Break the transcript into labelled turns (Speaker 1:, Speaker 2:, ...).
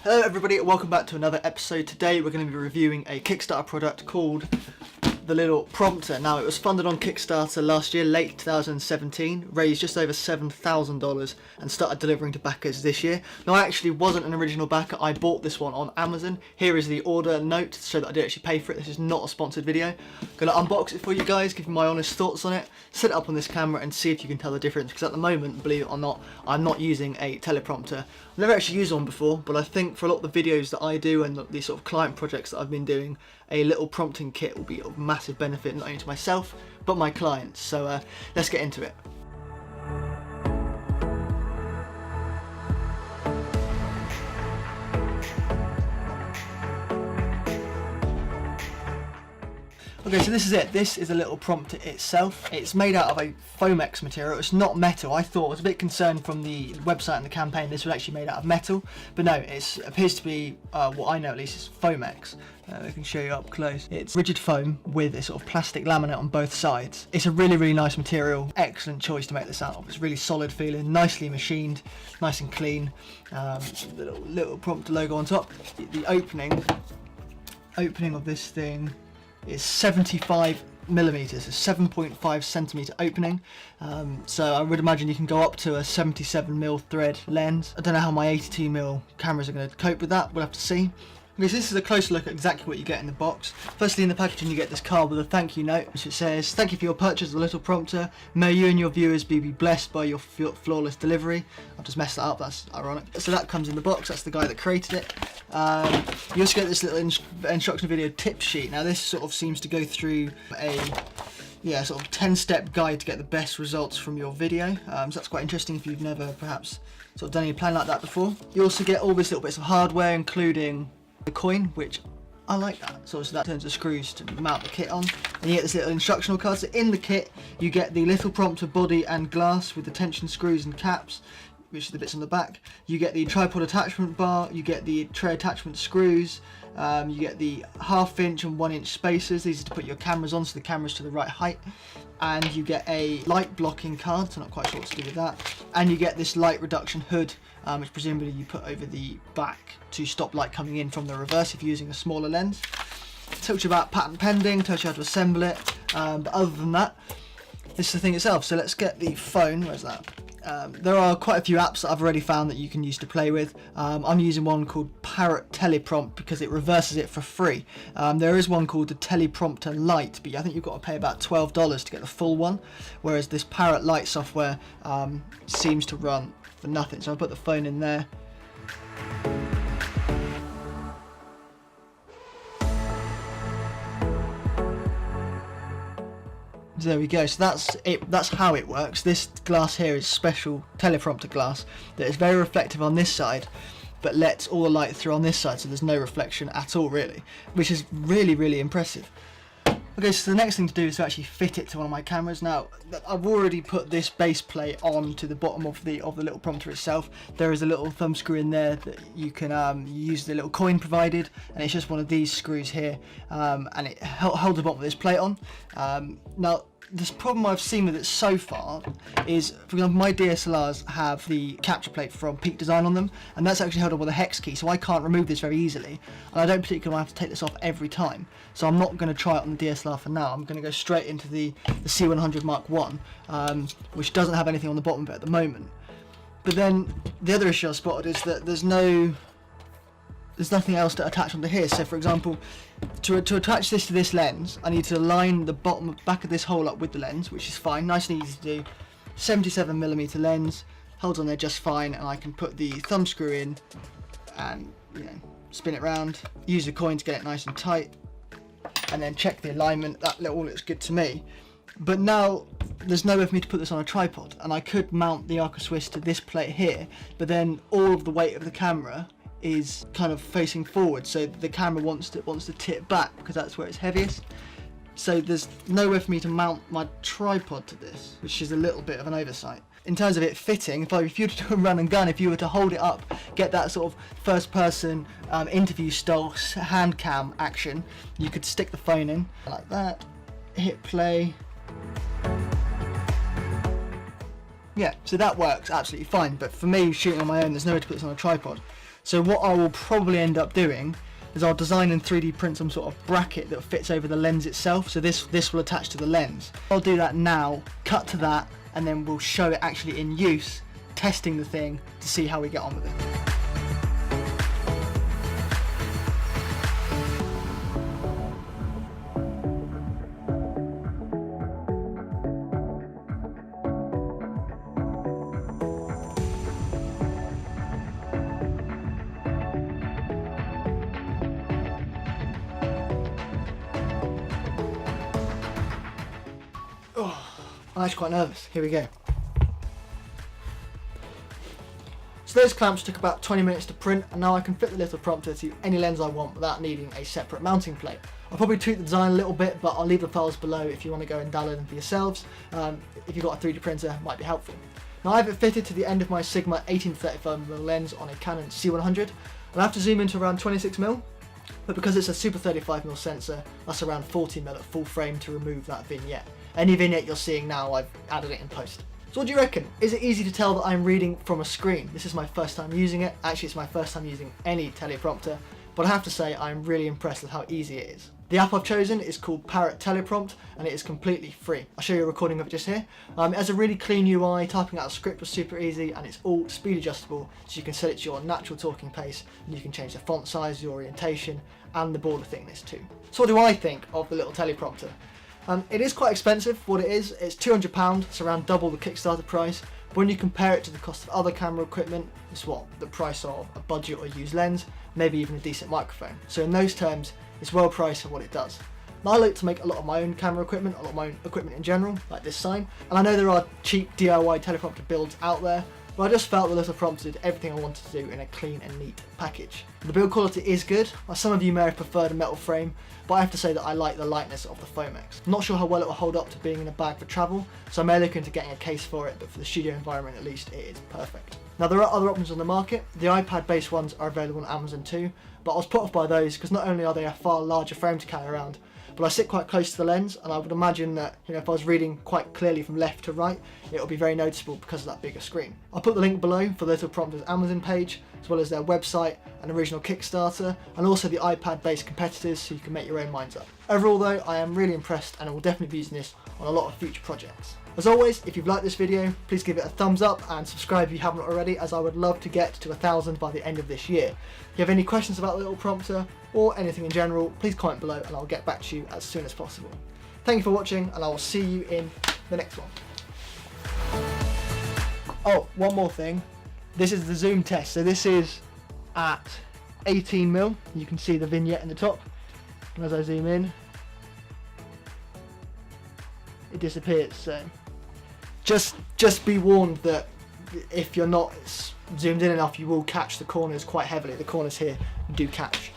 Speaker 1: Hello everybody, welcome back to another episode. Today we're going to be reviewing a Kickstarter product called the little prompter. Now, it was funded on Kickstarter last year, late 2017, raised just over $7,000 and started delivering to backers this year. Now, I actually wasn't an original backer. I bought this one on Amazon. Here is the order note so that I did actually pay for it. This is not a sponsored video. I'm going to unbox it for you guys, give you my honest thoughts on it, set it up on this camera and see if you can tell the difference, because at the moment, believe it or not, I'm not using a teleprompter. I've never actually used one before, but I think for a lot of the videos that I do and the sort of client projects that I've been doing, a little prompting kit will be of massive benefit not only to myself but my clients. So let's get into it. Okay, so this is it. This is a little prompter itself. It's made out of a Foamex material. It's not metal. I thought, I was a bit concerned from the website and the campaign this was actually made out of metal, but no, it appears to be, what I know at least, is Foamex. I can show you up close. It's rigid foam with a sort of plastic laminate on both sides. It's a really, really nice material. Excellent choice to make this out of. It's really solid feeling, nicely machined, nice and clean. The little prompter logo on top. The opening of this thing is 75 millimeters, a 7.5 centimeter opening. So I would imagine you can go up to a 77mm thread lens. I don't know how my 82mm cameras are going to cope with that. We'll have to see. Okay, so this is a closer look at exactly what you get in the box. Firstly, in the packaging you get this card with a thank you note, which it says, "Thank you for your purchase of the little prompter. May you and your viewers be blessed by your flawless delivery." I've just messed that up, that's ironic. So that comes in the box, that's the guy that created it. You also get this little instruction video tip sheet. Now this sort of seems to go through a sort of 10-step guide to get the best results from your video. So that's quite interesting if you've never perhaps sort of done any plan like that before. You also get all these little bits of hardware, including the coin, which I like that. So that turns the screws to mount the kit on, and you get this little instructional card. So in the kit you get the little prompter body and glass with the tension screws and caps, which are the bits on the back. You get the tripod attachment bar, you get the tray attachment screws, you get the 1/2 inch and 1 inch spacers. These are to put your cameras on so the camera's to the right height. And you get a light blocking card, so not quite sure what to do with that. And you get this light reduction hood, which presumably you put over the back to stop light coming in from the reverse if you're using a smaller lens. Tells you about patent pending, tells you how to assemble it, but other than that, this is the thing itself. So let's get the phone. Where's that? There are quite a few apps that I've already found that you can use to play with. I'm using one called Parrot Teleprompt because it reverses it for free. There is one called the Teleprompter Lite, but I think you've got to pay about $12 to get the full one, whereas this Parrot Lite software seems to run for nothing. So I'll put the phone in there. So there we go, so that's it. That's how it works. This glass here is special teleprompter glass that is very reflective on this side, but lets all the light through on this side, so there's no reflection at all really, which is really, really impressive. Okay, so the next thing to do is to actually fit it to one of my cameras. Now, I've already put this base plate on to the bottom of the little prompter itself. There is a little thumb screw in there that you can use the little coin provided, and it's just one of these screws here, and it holds the bottom of this plate on. Now, this problem I've seen with it so far is, for example, my DSLRs have the capture plate from Peak Design on them, and that's actually held on with a hex key, so I can't remove this very easily, and I don't particularly want to have to take this off every time. So I'm not going to try it on the DSLR for now. I'm going to go straight into the C100 Mark I, which doesn't have anything on the bottom of it at the moment. But then the other issue I spotted is that there's nothing else to attach onto here. So for example, to attach this to this lens, I need to line the back of this hole up with the lens, which is fine, nice and easy to do. 77mm lens, holds on there just fine, and I can put the thumb screw in and spin it round, use the coin to get it nice and tight, and then check the alignment. That all looks good to me. But now there's nowhere for me to put this on a tripod, and I could mount the Arca Swiss to this plate here, but then all of the weight of the camera is kind of facing forward, so the camera wants to tip back because that's where it's heaviest. So there's nowhere for me to mount my tripod to this, which is a little bit of an oversight. In terms of it fitting, if you were to do a run and gun, if you were to hold it up, get that sort of first person interview style hand cam action, you could stick the phone in like that, hit play, Yeah, so that works absolutely fine, but for me shooting on my own there's no way to put this on a tripod. So what I will probably end up doing is I'll design and 3D print some sort of bracket that fits over the lens itself, so this will attach to the lens. I'll do that now, cut to that, and then we'll show it actually in use, testing the thing to see how we get on with it. I'm actually quite nervous. Here we go. So those clamps took about 20 minutes to print, and now I can fit the little prompter to any lens I want without needing a separate mounting plate. I'll probably tweak the design a little bit, but I'll leave the files below if you want to go and download them for yourselves. If you've got a 3D printer, it might be helpful. Now I have it fitted to the end of my Sigma 18-35mm lens on a Canon C100. I'll have to zoom into around 26mm, but because it's a super 35mm sensor, that's around 40mm at full frame to remove that vignette. Any vignette you're seeing now, I've added it in post. So what do you reckon? Is it easy to tell that I'm reading from a screen? This is my first time using it. Actually, it's my first time using any teleprompter, but I have to say I'm really impressed with how easy it is. The app I've chosen is called Parrot Teleprompt, and it is completely free. I'll show you a recording of it just here. It has a really clean UI, typing out a script was super easy, and it's all speed adjustable, so you can set it to your natural talking pace, and you can change the font size, the orientation, and the border thickness too. So what do I think of the little teleprompter? It is quite expensive for what it is. It's £200, it's around double the Kickstarter price. But when you compare it to the cost of other camera equipment, it's what? The price of a budget or used lens, maybe even a decent microphone. So in those terms, it's well priced for what it does. Now I like to make a lot of my own camera equipment, a lot of my own equipment in general, like this sign. And I know there are cheap DIY teleprompter builds out there, but I just felt the little prompter did everything I wanted to do in a clean and neat package. The build quality is good. Some of you may have preferred a metal frame, but I have to say that I like the lightness of the Foamex. I'm not sure how well it will hold up to being in a bag for travel, so I may look into getting a case for it, but for the studio environment at least, it is perfect. Now there are other options on the market. The iPad based ones are available on Amazon too, but I was put off by those because not only are they a far larger frame to carry around, but I sit quite close to the lens, and I would imagine that if I was reading quite clearly from left to right, it would be very noticeable because of that bigger screen. I'll put the link below for the Little Prompter's Amazon page, as well as their website and original Kickstarter, and also the iPad-based competitors, so you can make your own minds up. Overall though, I am really impressed, and I will definitely be using this on a lot of future projects. As always, if you've liked this video, please give it a thumbs up and subscribe if you haven't already, as I would love to get to 1,000 by the end of this year. If you have any questions about the Little Prompter, or anything in general, please comment below and I'll get back to you as soon as possible. Thank you for watching, and I will see you in the next one. Oh, one more thing. This is the zoom test. So this is at 18mm. You can see the vignette in the top. And as I zoom in, it disappears. So just be warned that if you're not zoomed in enough, you will catch the corners quite heavily. The corners here do catch.